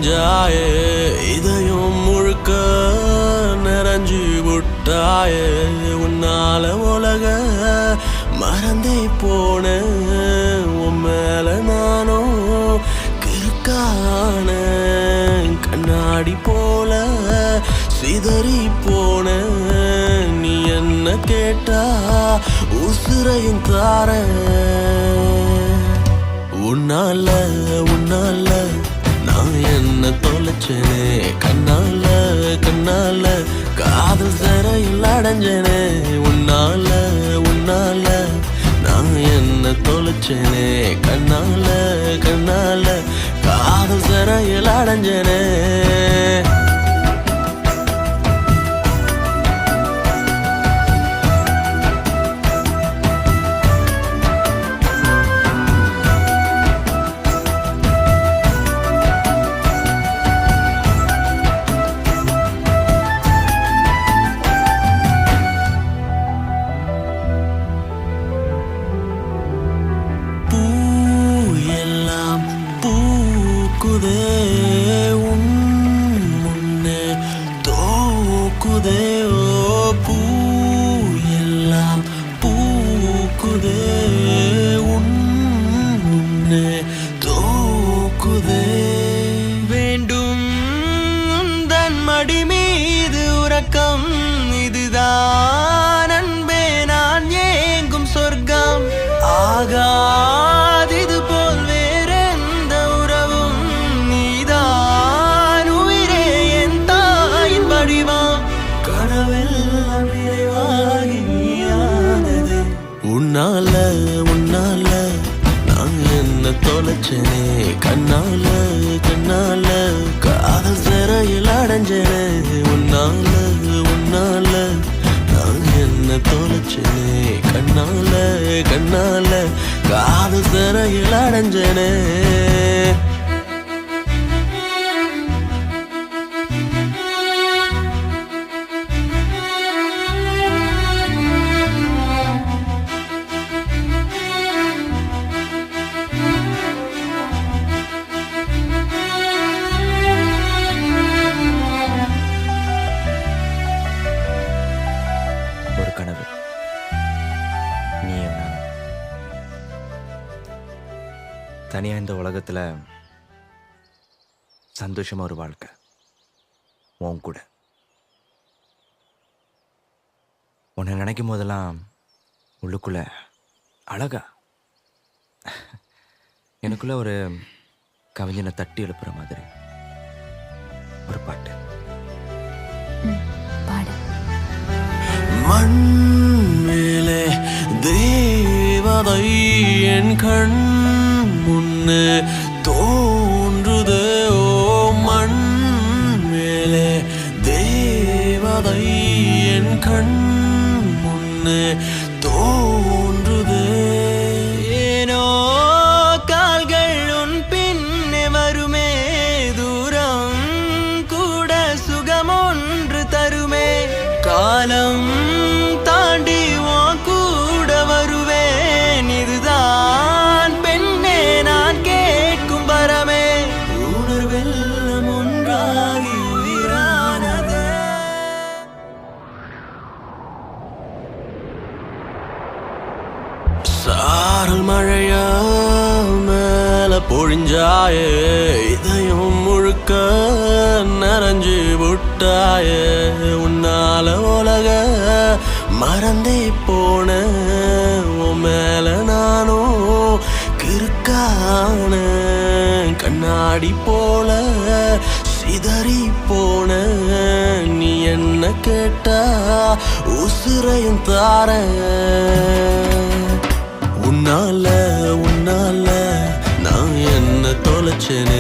பொழிஞ்சாயே இதயம் முழுக்க நிறைஞ்சு விட்டாயே உன்னால உலக மறந்தே போன உன் மேல நானும் கிறுக்கான கண்ணாடி போல சிதறி போன நீ என்ன கேட்டா உசுரையும் தார உன்னால உன்னால நான் என்ன தொலைச்சேனே கண்ணால கண்ணால காதல் சிறையில் அடைஞ்சேனே உன்னால உன்னால நான் என்ன தொலைச்சேனே கண்ணால கண்ணால காதல் சிறையில் அடைஞ்சேனே உன் முன்னே தோக்குதே ஓ பூ எல்லாம் பூக்குதே உன் முன்னே தோக்குதே வேண்டும் தன் மடி மீது உறக்கம் இதுதான் அன்பே நான் ஏங்கும் சொர்க்கம் ஆகாதிது போல் உன்னால உன்னால நான் என்ன தொலைச்சேனே கண்ணால கண்ணால காதல் சிறையில் அடைஞ்சேனே உன்னால உன்னால நான் என்ன தொலைச்சேனே கண்ணால கண்ணால காதல் சிறையில் அடைஞ்சேனே ஒரு கனவு நீயும் நானும் தனியா இந்த உலகத்துல சந்தோஷமா ஒரு வாழ்க்கை உன் கூட உன்னை நினைக்கும் போதெல்லாம் உள்ளுக்குள்ள அழகா எனக்குள்ள ஒரு கவிஞனை தட்டி எழுப்புற மாதிரி ஒரு பாட்டு பாடு. மண் மேலே தேவதை என் கண் முன்னே தோன்றுதே ஓ மண் மேலே தேவதை என் கண் முன்னே தோன்றுதே ஏனோ கால்கள் உன் பின்னே வருமே தூரம் கூட சுகம் ஒன்று தருமே காலம் தாண்டி உன் கூட வருவேன் இதுதான் பெண்ணே நான் கேட்கும் வரமே உணர்வெல்லாம் ஒன்றாகி உயிரானதே சாரல் மழையா மேல பொழிஞ்சாயே இதயம் முழுக்க நிறைஞ்சு விட்டாயே உன்னால உலக மறந்தே போன உன் மேல நானும் கிறுக்கான கண்ணாடி போல சிதறி போன நீ என்ன கேட்டா உசுரையும் தார உன்னால உன்னால நான் என்ன தொலைச்சேனே